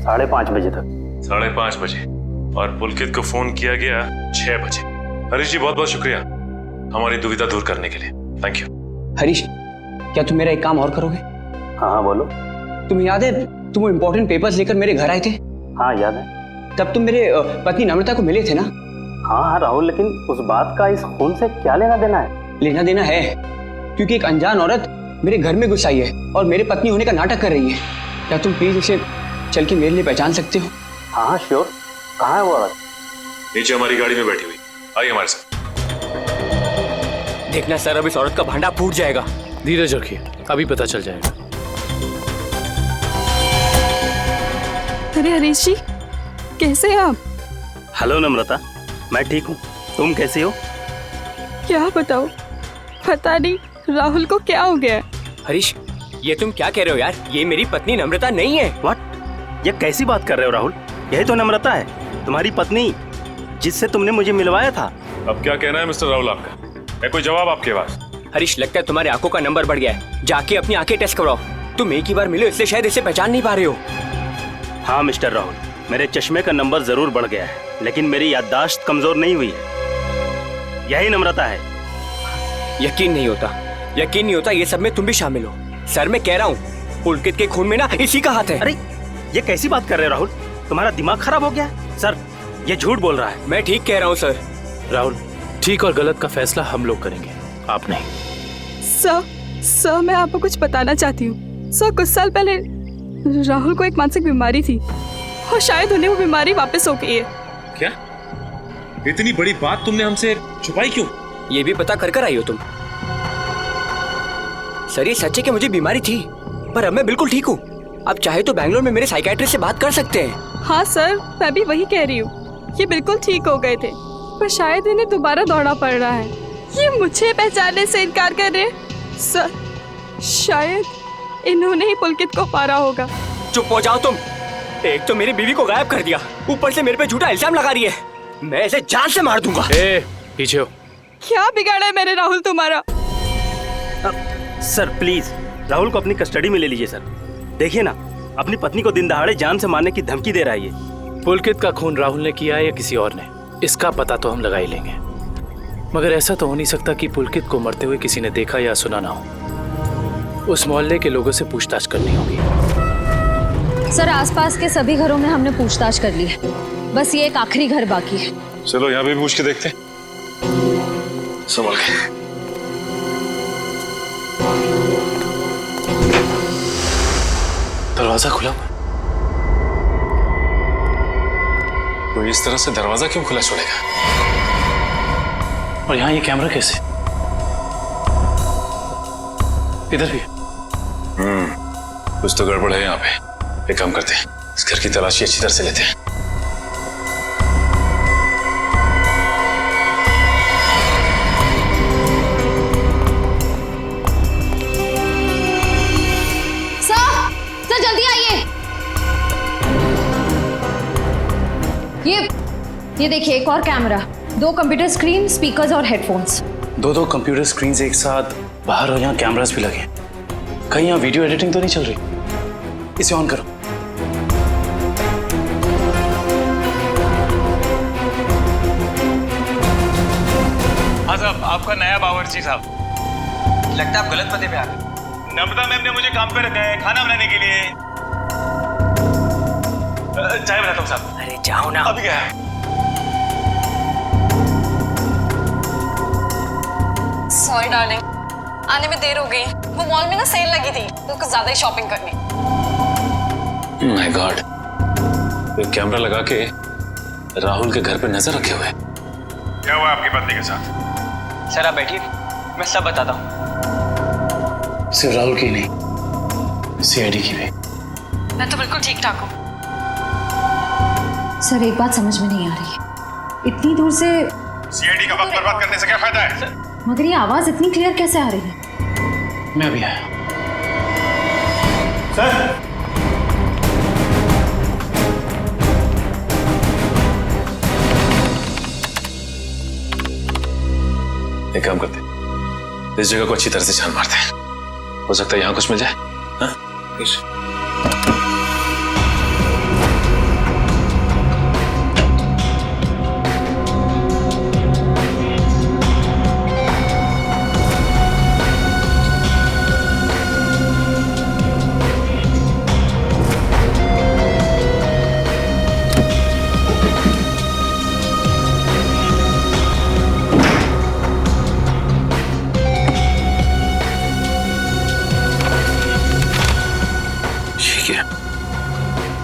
5:30 बजे तक। 5:30 बजे, और पुलकित को फोन किया गया 6 बजे। हरीश जी, बहुत बहुत शुक्रिया हमारी दुविधा दूर करने के लिए। Thank you. हरीश, क्या तुम मेरा एक काम और करोगे? हाँ बोलो। तुम्हें याद है तुम वो इम्पोर्टेंट पेपर्स लेकर मेरे घर आए थे? हाँ याद है। तब तुम मेरे पत्नी नम्रता को मिले थे ना? हाँ राहुल, लेकिन उस बात का इस खून से क्या लेना देना है? लेना देना है, क्योंकि एक अनजान औरत मेरे घर में घुस आई है और मेरे पत्नी होने का नाटक कर रही है। क्या तुम प्लीज उसे चल के मेरे लिए पहचान सकते हो? हाँ श्योर। कहाँ है वो औरत? नीचे हमारी गाड़ी में बैठी हुई, आइए हमारे साथ। देखना सर, अब इस औरत का भांडा फूट जाएगा। धीरज रखिए, अभी पता चल जाएगा। अरे हरीश जी, कैसे हैं आप? हेलो नम्रता, मैं ठीक हूँ, तुम कैसी हो? क्या बताओ, पता नहीं राहुल को क्या हो गया है। हरीश, ये तुम क्या कह रहे हो यार? ये मेरी पत्नी नम्रता नहीं है। व्हाट? ये कैसी बात कर रहे हो राहुल? यही तो नम्रता है, तुम्हारी पत्नी, जिससे तुमने मुझे मिलवाया था। अब क्या कहना है मिस्टर राहुल आपका? है कोई जवाब आपके पास? हरीश, लगता है तुम्हारी आंखों का नंबर बढ़ गया है। जाके अपनी आंखें टेस्ट करवाओ। तुम एक ही बार मिले इसलिए शायद इसे पहचान नहीं पा रहे हो। हाँ मिस्टर राहुल, मेरे चश्मे का नंबर जरूर बढ़ गया है, लेकिन मेरी याददाश्त कमजोर नहीं हुई है। यही नम्रता है। यकीन नहीं होता ये सब में तुम भी शामिल हो। सर, मैं कह रहा हूँ पुलकित के खून में ना इसी का हाथ है। अरे ये कैसी बात कर रहे हो राहुल? तुम्हारा दिमाग खराब हो गया है? सर, ये झूठ बोल रहा है। मैं ठीक कह रहा हूँ सर। राहुल, ठीक और गलत का फैसला हम लोग करेंगे, आप नहीं। सर, मैं आपको कुछ बताना चाहती हूँ। सर, कुछ साल पहले राहुल को एक मानसिक बीमारी थी और शायद उन्हें वो बीमारी वापस हो गई है। क्या? इतनी बड़ी बात तुमने हमसे छुपाई क्यों? ये भी पता कर आई हो तुम? सर, ये सच है कि मुझे बीमारी थी, पर अब मैं बिल्कुल ठीक हूँ। अब चाहे तो बैंगलोर में मेरे साइकियाट्रिस्ट से बात कर सकते हैं। हाँ सर, मैं भी वही कह रही हूँ। ये बिल्कुल ठीक हो गए थे, पर शायद इन्हें दोबारा दौड़ना पड़ रहा है। ये मुझे पहचानने से इनकार कर रहे हैं। सर, शायद इन्होंने ही पुलकित को मारा होगा। चुप हो जाओ तुम। एक तो मेरी बीवी को गायब कर दिया, ऊपर से मेरे पे झूठा इल्जाम लगा रही है। मैं इसे जान से मार दूंगा। पीछे हो। क्या बिगाड़ा है मैंने राहुल तुम्हारा? सर प्लीज राहुल को अपनी कस्टडी में ले लीजिए सर। देखिए ना, अपनी पत्नी को दिन दहाड़े जान से मारने की धमकी दे रहा है ये। पुलकित का खून राहुल ने किया है या किसी और ने, इसका पता तो हम लगा ही लेंगे। मगर ऐसा तो हो नहीं सकता कि पुलकित को मरते हुए किसी ने देखा या सुना ना हो। उस मोहल्ले के लोगों से पूछताछ करनी होगी। सर, आसपास के सभी घरों में हमने पूछताछ कर ली है, बस ये एक आखिरी घर बाकी है। चलो यहाँ भी पूछ के देखते हैं। संभल के। दरवाजा खुला हुआ। तो इस तरह से दरवाजा क्यों खुला छोड़ेगा? और यहाँ ये कैमरा कैसे? इधर भी। कुछ तो गड़बड़ है यहाँ पे। एक काम करते हैं, इस घर की तलाशी अच्छी तरह से लेते हैं। सर जल्दी आइए। ये देखिए, एक और कैमरा, 2 कंप्यूटर स्क्रीन, स्पीकर्स और हेडफोन्स। दो कंप्यूटर स्क्रीन एक साथ बाहर और यहाँ कैमरास भी लगे। कहीं यहाँ वीडियो एडिटिंग तो नहीं चल रही? इसे ऑन करो। हाँ साहब, आपका नया बावर्ची साहब। लगता है आप गलत पते पे आ गए। नम्रता मैम ने मुझे काम पे रखा है खाना बनाने के लिए। चाय बनाता हूँ साहब। अरे जाओ ना। अभी क्या है? सॉरी डार्लिंग, आने में देर हो गई। वो मॉल में ना सेल लगी थी तो कुछ ज्यादा ही शॉपिंग करनी। माय गॉड, ये कैमरा लगा के राहुल के घर पे नजर रखे हुए। क्या हुआ आपकी पत्नी के साथ? सर आप बैठिए, मैं सब बताता हूँ। सिर्फ राहुल की नहीं, सीआईडी की भी। मैं तो बिल्कुल ठीक ठाक हूँ। सर, एक बात समझ में नहीं आ रही है, इतनी दूर से सीआईडी का वक्त बर्बाद करने से क्या फायदा है? मगर ये आवाज इतनी क्लियर कैसे आ रही है? मैं अभी आया। सर, एक काम करते हैं, इस जगह को अच्छी तरह से छान मारते हैं। हो सकता है यहाँ कुछ मिल जाए। हाँ?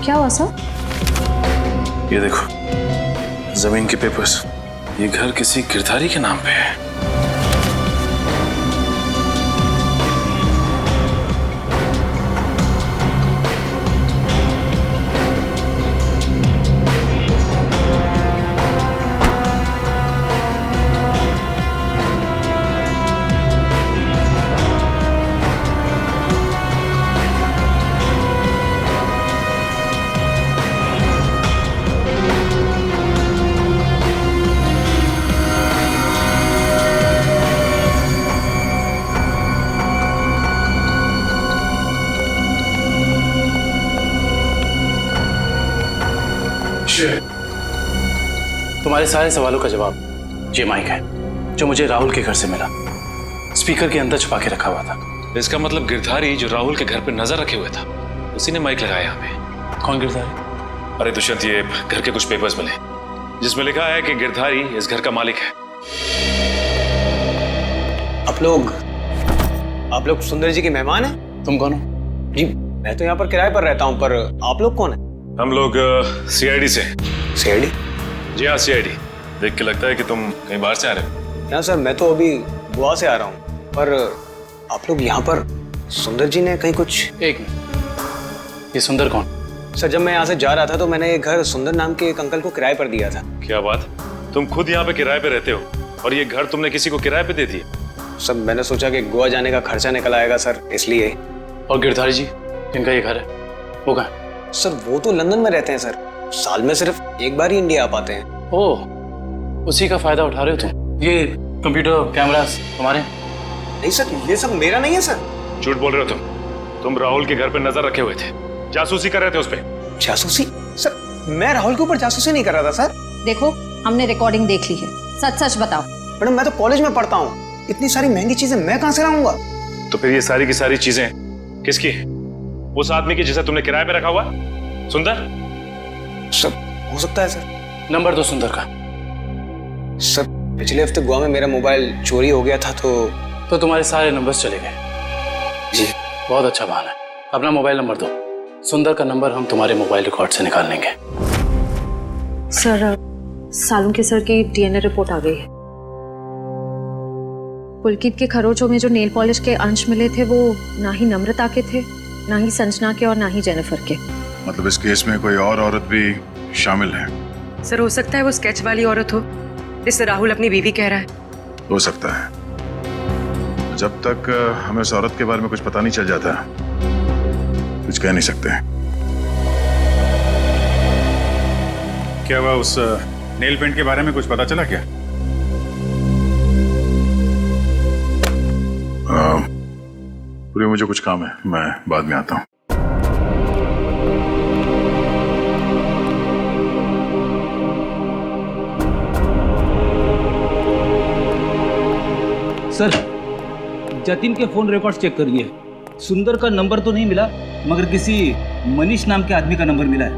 क्या हुआ सर? ये देखो, जमीन के पेपर्स। ये घर किसी गिरधारी के नाम पे है। तुम्हारे सारे सवालों का जवाब ये माइक है जो मुझे राहुल के घर से मिला। स्पीकर के अंदर छुपा के रखा हुआ था। इसका मतलब गिरधारी जो राहुल के घर पर नजर रखे हुए था उसी ने माइक लगाया हमें। कौन गिरधारी? अरे दुष्यंत, ये घर के कुछ पेपर्स मिले जिसमें लिखा है कि गिरधारी इस घर का मालिक है। आप लोग सुंदर जी के मेहमान हैं? तुम कौन हो? जी मैं तो यहाँ पर किराए पर रहता हूँ, पर आप लोग कौन हैं? हम लोग सीआईडी से। सीआईडी? जी हाँ, सीआईडी। देख के लगता है कि तुम कहीं बाहर से आ रहे हो। यहाँ सर मैं तो अभी गोवा से आ रहा हूँ, पर आप लोग यहाँ पर सुंदर जी ने कहीं कुछ। एक मिनट, ये सुंदर कौन? सर जब मैं यहाँ से जा रहा था तो मैंने ये घर सुंदर नाम के एक अंकल को किराए पर दिया था। क्या बात, तुम खुद यहाँ पे किराए पे रहते हो और ये घर तुमने किसी को किराए पे दे दिया? सर मैंने सोचा कि गोवा जाने का खर्चा निकल आएगा सर, इसलिए। और गिरधारी जी जिनका ये घर है वो कहाँ? सर वो तो लंदन में रहते हैं सर, साल में सिर्फ एक बार ही इंडिया आ पाते हैं। ओह, उसी का फायदा उठा रहे हो तुम? ये कंप्यूटर कैमरास तुम्हारे? नहीं सर, ये सब मेरा नहीं है सर। झूठ बोल रहे हो तुम राहुल के घर पे नजर रखे हुए थे, जासूसी कर रहे थे उस पे। जासूसी? सर मैं राहुल के ऊपर जासूसी नहीं कर रहा था सर। देखो हमने रिकॉर्डिंग देख ली है, सच सच बताओ। मैडम मैं तो कॉलेज में पढ़ता हूँ, इतनी सारी महंगी चीजें मैं कहाँ से लाऊंगा? तो फिर ये सारी की सारी चीजें किसकी है? उस आदमी की जिसे तुमने किराए पे रखा हुआ, सुंदर? सर हो सकता है सर। नंबर दो सुंदर का। सर पिछले हफ्ते गोवा में मेरा मोबाइल चोरी हो गया था तो तुम्हारे सारे नंबर्स चले गए। जी बहुत अच्छा बहाना है। अपना मोबाइल नंबर दो। सुंदर का नंबर हम तुम्हारे मोबाइल रिकॉर्ड से निकाल लेंगे। सर सालुंके सर की डीएनए रिपोर्ट आ गई है। पुलकित के खरोचों में जो नेल पॉलिश के अंश मिले थे वो ना ही नम्रता के थे, ना ही संजना के और ना ही जेनिफर के। मतलब इस केस में कोई और औरत भी शामिल है? सर हो सकता है वो स्केच वाली औरत हो जिससे राहुल अपनी बीवी कह रहा है। हो सकता है। जब तक हमें उस औरत के बारे में कुछ पता नहीं चल जाता कुछ कह नहीं सकते। क्या हुआ, उस नेल पेंट के बारे में कुछ पता चला क्या? पूरी मुझे कुछ काम है, मैं बाद में आता हूँ। सर जतिन के फोन रिकॉर्ड्स चेक करिए। सुंदर का नंबर तो नहीं मिला, मगर किसी मनीष नाम के आदमी का नंबर मिला है।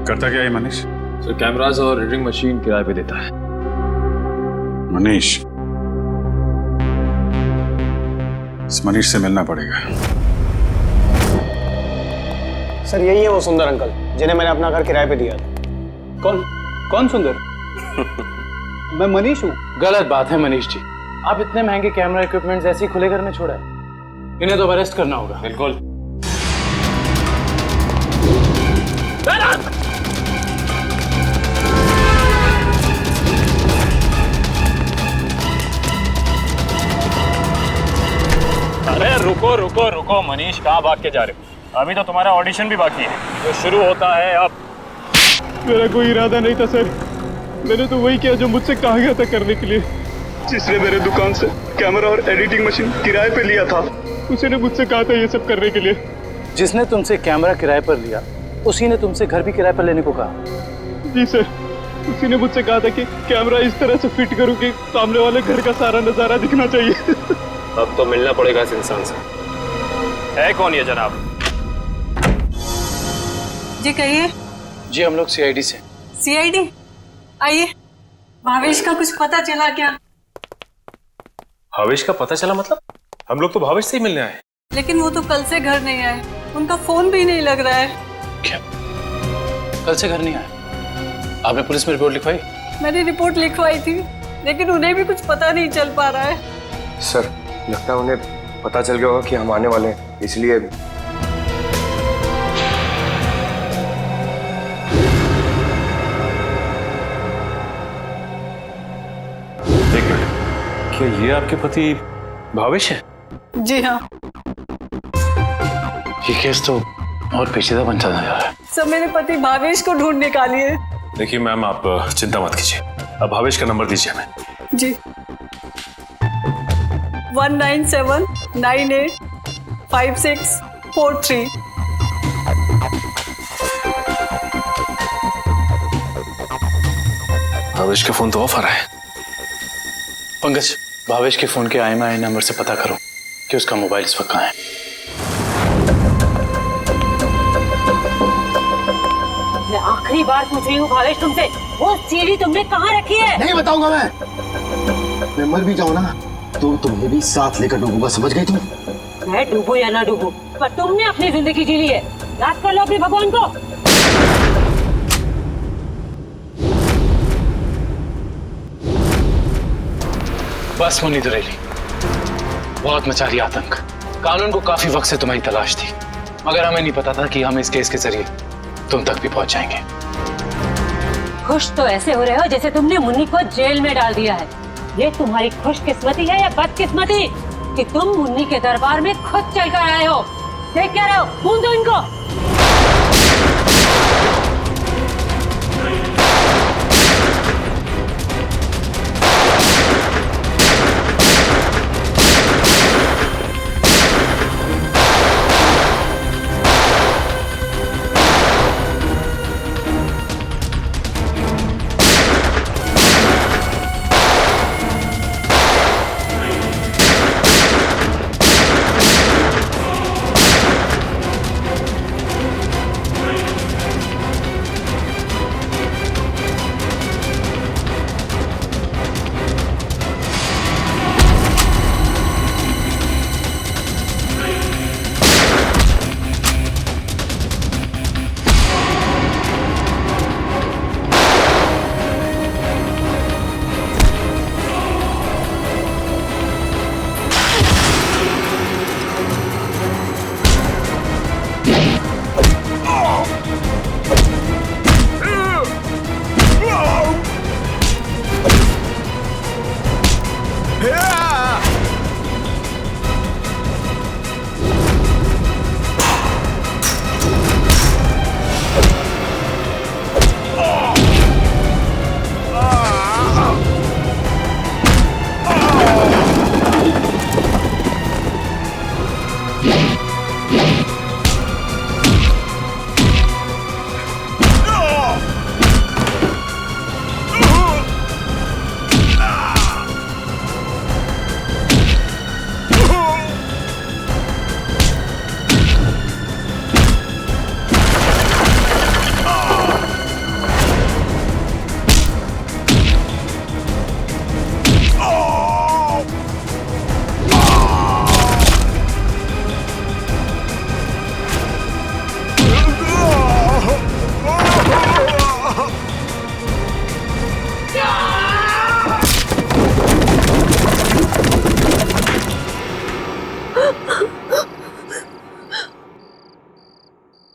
करता क्या है मनीष? सर कैमरास और रीडिंग मशीन किराए पे देता है। मनीष? इस मनीष से मिलना पड़ेगा। सर यही है वो सुंदर अंकल जिन्हें मैंने अपना घर किराए पे दिया था। कौन सुंदर? मैं मनीष हूँ। गलत बात है मनीष जी, आप इतने महंगे कैमरा इक्विपमेंट्स ऐसे ही खुले घर में छोड़ा है। इन्हें तो अरेस्ट करना होगा। बिल्कुल। अरे रुको रुको रुको मनीष, कहाँ भाग के जा रहे हो? अभी तो तुम्हारा ऑडिशन भी बाकी है जो शुरू होता है अब। मेरा कोई इरादा नहीं था सर, मैंने तो वही किया जो मुझसे कहा गया था करने के लिए। जिसने मेरे दुकान से कैमरा और एडिटिंग मशीन किराए पे लिया था उसी ने मुझसे कहा था ये सब करने के लिए। जिसने तुमसे कैमरा किराए पर लिया उसी ने तुमसे घर भी किराए पर लेने को कहा? जी सर, उसी ने मुझसे कहा था कि कैमरा इस तरह से फिट करूं कि सामने वाले घर का सारा नजारा दिखना चाहिए। अब तो मिलना पड़ेगा इस इंसान से। है कौन ये जनाब? जी कहिए। जी हम लोग सीआईडी से। सीआईडी? आइए। भावेश का कुछ पता चला क्या? भावेश का पता चला मतलब? हम लोग तो भावेश से ही मिलने आए। लेकिन वो तो कल से घर नहीं आए, उनका फोन भी नहीं लग रहा है। क्या कल से घर नहीं आए? आपने पुलिस में रिपोर्ट लिखवाई? मैंने रिपोर्ट लिखवाई थी लेकिन उन्हें भी कुछ पता नहीं चल पा रहा है। सर लगता है उन्हें पता चल गया होगा कि हम आने वाले हैं, इसलिए। एक मिनट, क्या ये आपके पति भावेश है? जी हाँ। ये केस तो और पेचीदा बनता जा रहा है। सब मेरे पति भावेश को ढूंढ निकालिए। देखिए मैम, आप चिंता मत कीजिए, अब भावेश का नंबर दीजिए हमें। जी 197985643। भावेश का फोन तो ऑफ आ रहा है। पंकज, भावेश के फोन के IMEI नंबर से पता करो कि उसका मोबाइल इस वक्त कहाँ है। मैं आखिरी बार पूछ रही हूँ भावेश तुमसे, वो सीढ़ी तुमने कहाँ रखी है? नहीं बताऊंगा मैं मर भी जाऊँ ना तो तुम्हें भी साथ लेकर डूबूंगा, समझ गई तुम? मैं डूबू या ना डूबू, पर तुमने अपनी जिंदगी जी ली है, याद कर लो अपने भगवान को। बस मुन्नी दुरेली, बहुत मचा रही आतंक। कानून को काफी वक्त से तुम्हारी तलाश थी, मगर हमें नहीं पता था कि हम इस केस के जरिए तुम तक भी पहुंच जाएंगे। खुश तो ऐसे हो रहे हो जैसे तुमने मुन्नी को जेल में डाल दिया है। ये तुम्हारी खुशकिस्मती है या बदकिस्मती कि तुम मुन्नी के दरबार में खुद चलकर आए हो? देख क्या रहे हो, खून दो इनको।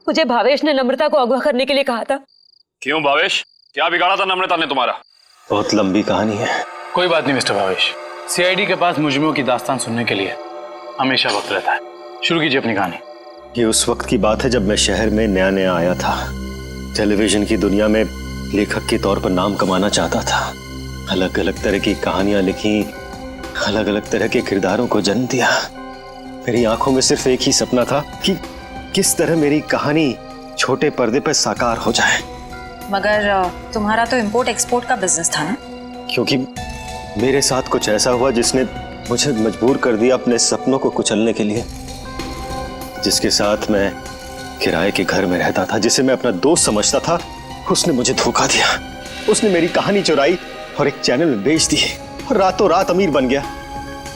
मुझे भावेश ने नम्रता को अगवा करने के लिए कहा था। क्यों भावेश, क्या बिगाड़ा था नम्रता ने तुम्हारा? बहुत लंबी कहानी है। कोई बात नहीं मिस्टर भावेश, CID के पास मुजरिमों की दास्तान सुनने के लिए हमेशा वक्त रहता है। शुरू कीजिए अपनी कहानी। ये उस वक्त की बात है जब मैं शहर में नया नया आया था। टेलीविजन की दुनिया में लेखक के तौर पर नाम कमाना चाहता था। अलग अलग तरह की कहानियां लिखी, अलग अलग तरह के किरदारों को जन्म दिया। मेरी आंखों में सिर्फ एक ही सपना था कि किस तरह मेरी कहानी छोटे पर्दे पर साकार हो जाए। मगर तुम्हारा तो इंपोर्ट एक्सपोर्ट का बिजनेस था ना? क्योंकि मेरे साथ कुछ ऐसा हुआ जिसने मुझे मजबूर कर दिया अपने सपनों को कुचलने के लिए। जिसके साथ मैं किराए के घर में रहता था, जिसे मैं अपना दोस्त समझता था, उसने मुझे धोखा दिया। उसने मेरी कहानी चुराई और एक चैनल में बेच दी और रातों रात अमीर बन गया।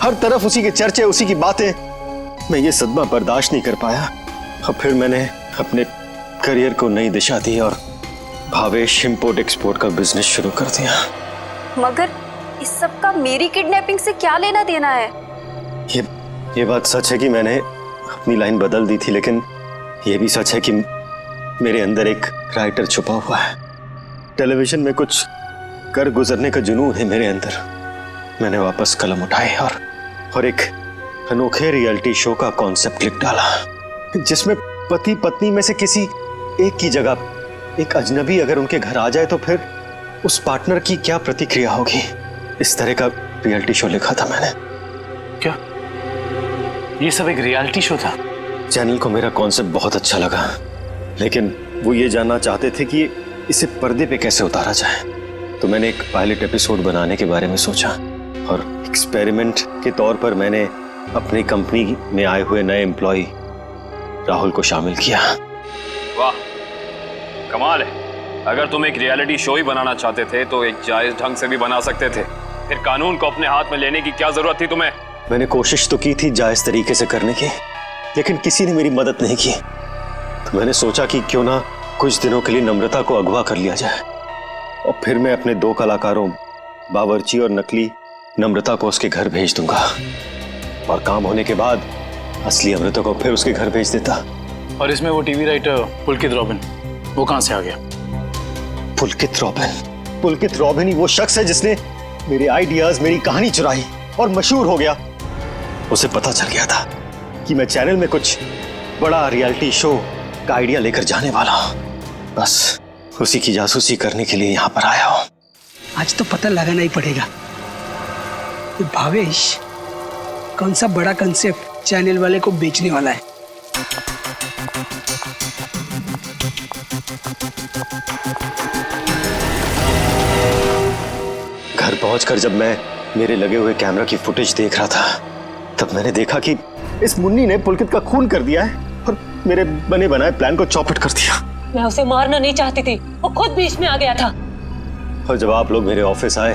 हर तरफ उसी के चर्चे, उसी की बातें। मैं ये सदमा बर्दाश्त नहीं कर पाया और फिर मैंने अपने करियर को नई दिशा दी और भावेश इंपोर्ट एक्सपोर्ट का बिजनेस शुरू कर दिया। मगर इस सब का मेरी किडनैपिंग से क्या लेना देना है? ये बात सच है कि मैंने अपनी लाइन बदल दी थी, लेकिन ये भी सच है कि मेरे अंदर एक राइटर छुपा हुआ है। टेलीविजन में कुछ कर गुजरने का जुनून है मेरे अंदर। मैंने वापस कलम उठाई और एक अनोखे रियलिटी शो का कॉन्सेप्ट लिख डाला, जिसमें पति पत्नी में से किसी एक की जगह एक अजनबी अगर उनके घर आ जाए तो फिर उस पार्टनर की क्या प्रतिक्रिया होगी। इस तरह का रियलिटी शो लिखा था मैंने। क्या ये सब एक रियलिटी शो था? चैनल को मेरा कॉन्सेप्ट बहुत अच्छा लगा, लेकिन वो ये जानना चाहते थे कि इसे पर्दे पे कैसे उतारा जाए। तो मैंने एक पायलट एपिसोड बनाने के बारे में सोचा और एक्सपेरिमेंट के तौर पर मैंने अपनी कंपनी में आए हुए नए एम्प्लॉय राहुल को शामिल किया। वाह, कमाल है। अगर तुम एक रियलिटी शो ही बनाना चाहते थे तो एक जायज ढंग से भी बना सकते थे। फिर कानून को अपने हाथ में लेने की क्या जरूरत थी तुम्हें? मैंने कोशिश तो की थी जायज तरीके से करने की, लेकिन किसी ने मेरी मदद नहीं की। तो मैंने सोचा कि क्यों ना कुछ दिनों के लिए नम्रता को अगवा कर लिया जाए और फिर मैं अपने 2 कलाकारों बावर्ची और नकली नम्रता को उसके घर भेज दूंगा और काम होने के बाद असली अमृता को फिर उसके घर भेज देता। और इसमें वो टीवी राइटर पुलकित रॉबिन, वो कहां से आ गया? पुलकित रॉबिन ही वो शख्स है जिसने मेरे आइडियाज, मेरी कहानी चुराई और मशहूर हो गया। उसे पता चल गया था कि मैं चैनल में कुछ बड़ा रियलिटी शो का आइडिया लेकर जाने वाला हूं। बस उसी की जासूसी करने के लिए यहाँ पर आया हूं। आज तो पता लगाना ही पड़ेगा कि भावेश कौन सा बड़ा कंसेप्ट चैनल वाले को बेचने वाला है। घर पहुंचकर जब मैं मेरे लगे हुए कैमरा की फुटेज देख रहा था तब मैंने देखा कि इस मुन्नी ने पुलकित का खून कर दिया है और मेरे बने बनाए प्लान को चौपट कर दिया। मैं उसे मारना नहीं चाहती थी, वो खुद बीच में आ गया था। और जब आप लोग मेरे ऑफिस आए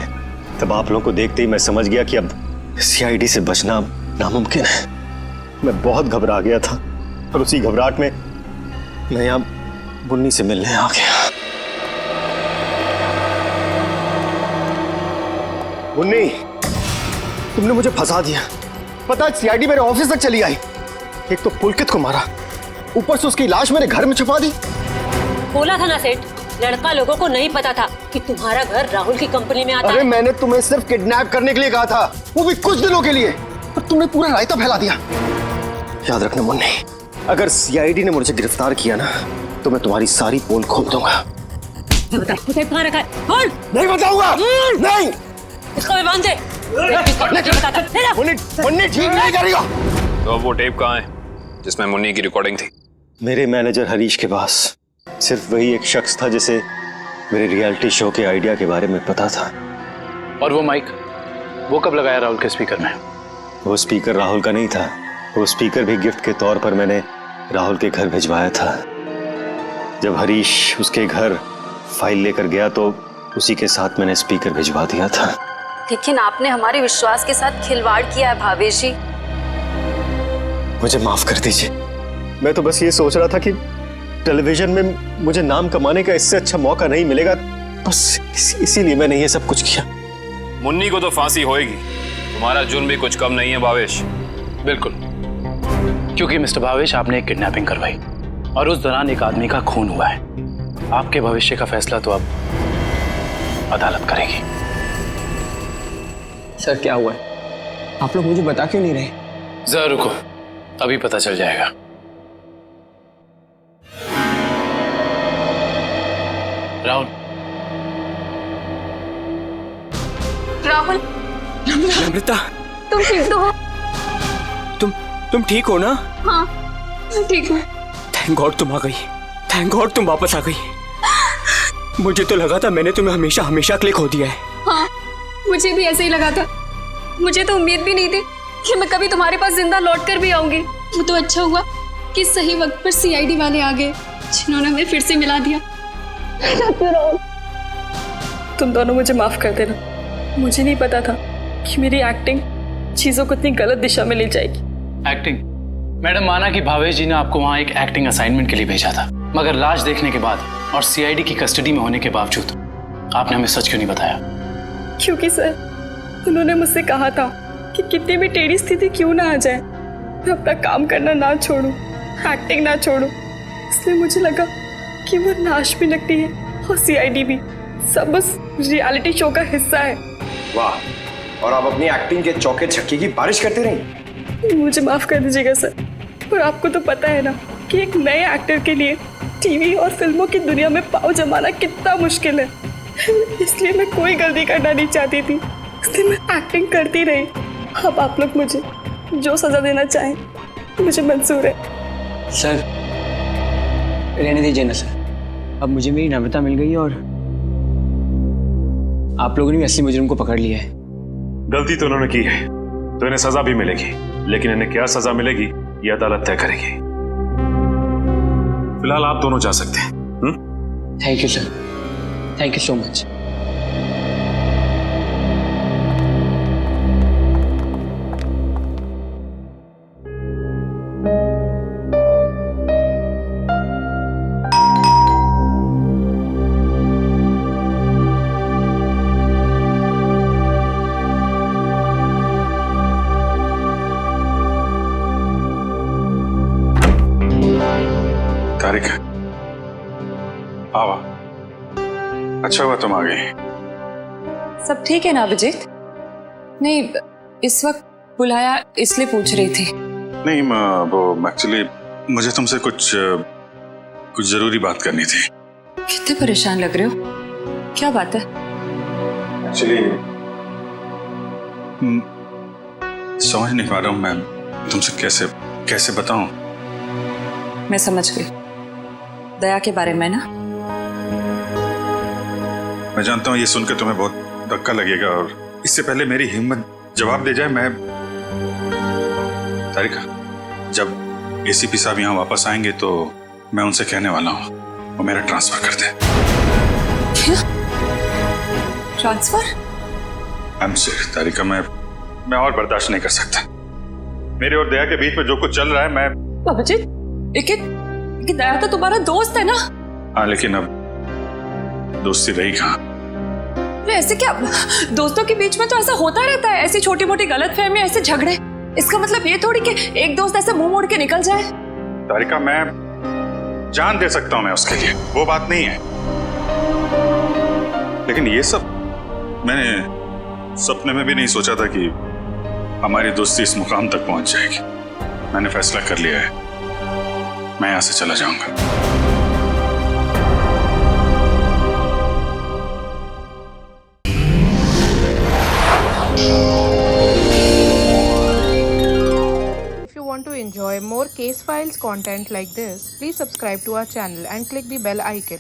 तब आप लोगों को देखते ही मैं समझ गया कि अब सीआईडी से बचना नामुमकिन है। मैं बहुत घबरा गया था और उसी घबराहट में मैं यहाँ मुन्नी से मिलने आ गया। मुन्नी, तुमने मुझे फंसा दिया। पता है सीआईडी मेरे ऑफिस तक चली आई। एक तो पुलकित को मारा, ऊपर से उसकी लाश मेरे घर में छुपा दी। बोला था ना सेठ, लड़का लोगों को नहीं पता था कि तुम्हारा घर राहुल की कंपनी में आता है। अरे मैंने तुम्हें सिर्फ किडनैप करने के लिए कहा था, वो भी कुछ दिनों के लिए, पर तुमने पूरा रायता फैला दिया। याद रखना मुन्नी, अगर सीआईडी ने मुझे गिरफ्तार किया ना तो मैं तुम्हारी सारी पोल खोल दूंगा। कहाँ रखा है? खोल। नहीं बताऊंगा। नहीं, इसको भी बांध दे। मुन्नी ठीक नहीं करेगा। तो अब वो टेप कहाँ है जिसमें मुन्नी की रिकॉर्डिंग थी? मेरे मैनेजर हरीश के पास। सिर्फ वही एक शख्स था जिसे मेरे रियलिटी शो के आइडिया के बारे में पता था। और वो माइक, वो कब लगाया राहुल के स्पीकर में? वो स्पीकर राहुल का नहीं था, वो स्पीकर भी गिफ्ट के तौर पर मैंने राहुल के घर भिजवाया था। जब हरीश उसके घर फाइल लेकर गया तो उसी के साथ मैंने स्पीकर भिजवा दिया था। लेकिन आपने हमारे विश्वास के साथ खिलवाड़ किया है भावेश जी। मुझे माफ कर दीजिए, मैं तो बस ये सोच रहा था कि टेलीविजन में मुझे नाम कमाने का इससे अच्छा मौका नहीं मिलेगा, बस इसीलिए मैंने ये सब कुछ किया। मुन्नी को तो फांसी होएगी, तुम्हारा जुर्म भी कुछ कम नहीं है भावेश। बिल्कुल, क्योंकि मिस्टर भावेश आपने एक किडनैपिंग करवाई और उस दौरान एक आदमी का खून हुआ है। आपके भविष्य का फैसला तो अब अदालत करेगी। सर क्या हुआ है? आप लोग मुझे बता क्यों नहीं रहे? जरा रुको, अभी पता चल जाएगा। राहुल, राहुल, नम्रता, तुम ठीक तो हो? तुम ठीक हो ना? हाँ, मैं ठीक हूँ। थैंक गॉड तुम आ गई, थैंक गॉड तुम वापस आ गई। मुझे तो लगा था मैंने तुम्हें हमेशा हमेशा के लिए खो दिया है। हाँ, मुझे भी ऐसे ही लगा था। मुझे तो उम्मीद भी नहीं थी कि मैं कभी तुम्हारे पास जिंदा लौट कर भी आऊंगी। वो तो अच्छा हुआ कि सही वक्त पर सीआईडी वाले आ गए, जिन्होंने हमें फिर से मिला दिया। तुम दोनों मुझे माफ कर देना। मुझे नहीं पता था कि मेरी एक्टिंग चीजों को इतनी गलत दिशा में ले जाएगी। एक्टिंग? मैडम, माना कि भावेश जी ने आपको वहाँ एक एक्टिंग असाइनमेंट के लिए भेजा था, मगर लाश देखने के बाद और सीआईडी की कस्टडी में होने के बावजूद आपने हमें सच क्यों नहीं बताया? क्योंकि सर, उन्होंने मुझसे कहा था कि कितनी भी टेढ़ी स्थिति क्यों ना आ जाए, मैं अपना काम करना ना छोड़ूं, एक्टिंग ना छोड़ूं। इसलिए मुझे लगा कि वो नाश भी नकली है और सीआईडी भी, सब बस रियलिटी शो का हिस्सा है। वाह, और आप अपनी एक्टिंग के चौके छक्के की बारिश करते रही। मुझे माफ कर दीजिएगा सर, पर आपको तो पता है ना कि एक नए एक्टर के लिए टीवी और फिल्मों की दुनिया में पाँव जमाना कितना मुश्किल है। इसलिए मैं कोई गलती करना नहीं चाहती थी, इसलिए मैं एक्टिंग करती रही। अब आप लोग मुझे जो सजा देना चाहें मुझे मंजूर है। सर रहने दीजिए ना सर, अब मुझे मेरी नम्रता मिल गई और आप लोगों ने भी असली मुजरिम को पकड़ लिया है। गलती तो उन्होंने की है, तो इन्हें सजा भी मिलेगी, लेकिन इन्हें क्या सजा मिलेगी ये अदालत तय करेगी। फिलहाल आप दोनों जा सकते हैं। Thank you sir, thank you so much. तारिका, आवा, अच्छा हुआ तुम आ गई। सब ठीक है ना अभिजीत? नहीं, इस वक्त बुलाया इसलिए पूछ रही थी। नहीं वो एक्चुअली मुझे तुमसे कुछ जरूरी बात करनी थी। कितने परेशान लग रहे हो, क्या बात है? एक्चुअली समझ नहीं पा रहा हूँ मैं तुमसे कैसे बताऊं। मैं समझ गई, दया के बारे में ना? मैं जानता हूँ ये सुनकर तुम्हें बहुत धक्का लगेगा, और इससे पहले मेरी हिम्मत जवाब दे जाए, मैं तारिका, जब एसीपी साहब यहाँ वापस आएंगे तो मैं उनसे कहने वाला हूँ वो मेरा ट्रांसफर कर दे। क्या? ट्रांसफर? आई एम सॉरी तारिका, मैं और बर्दाश्त नहीं कर सकता। मेरे और दया के बीच में जो कुछ चल रहा है, मैं अभिजीत, लेकिन दया तो तुम्हारा दोस्त है ना? हाँ, लेकिन अब दोस्ती रही कहाँ? ऐसे क्या, दोस्तों के बीच में तो ऐसा होता रहता है, ऐसी छोटी मोटी गलतफहमी, ऐसे झगड़े। इसका मतलब ये थोड़ी कि एक दोस्त ऐसे मुंह मोड़ के निकल जाए। तारिका, मैं जान दे सकता हूं मैं उसके लिए, वो बात नहीं है, लेकिन ये सब मैंने सपने में भी नहीं सोचा था कि हमारी दोस्ती इस मुकाम तक पहुंच जाएगी। मैंने फैसला कर लिया है, मैं यहां से चला जाऊंगा। If you want to enjoy more case files content like this, please subscribe to our channel and click the bell icon.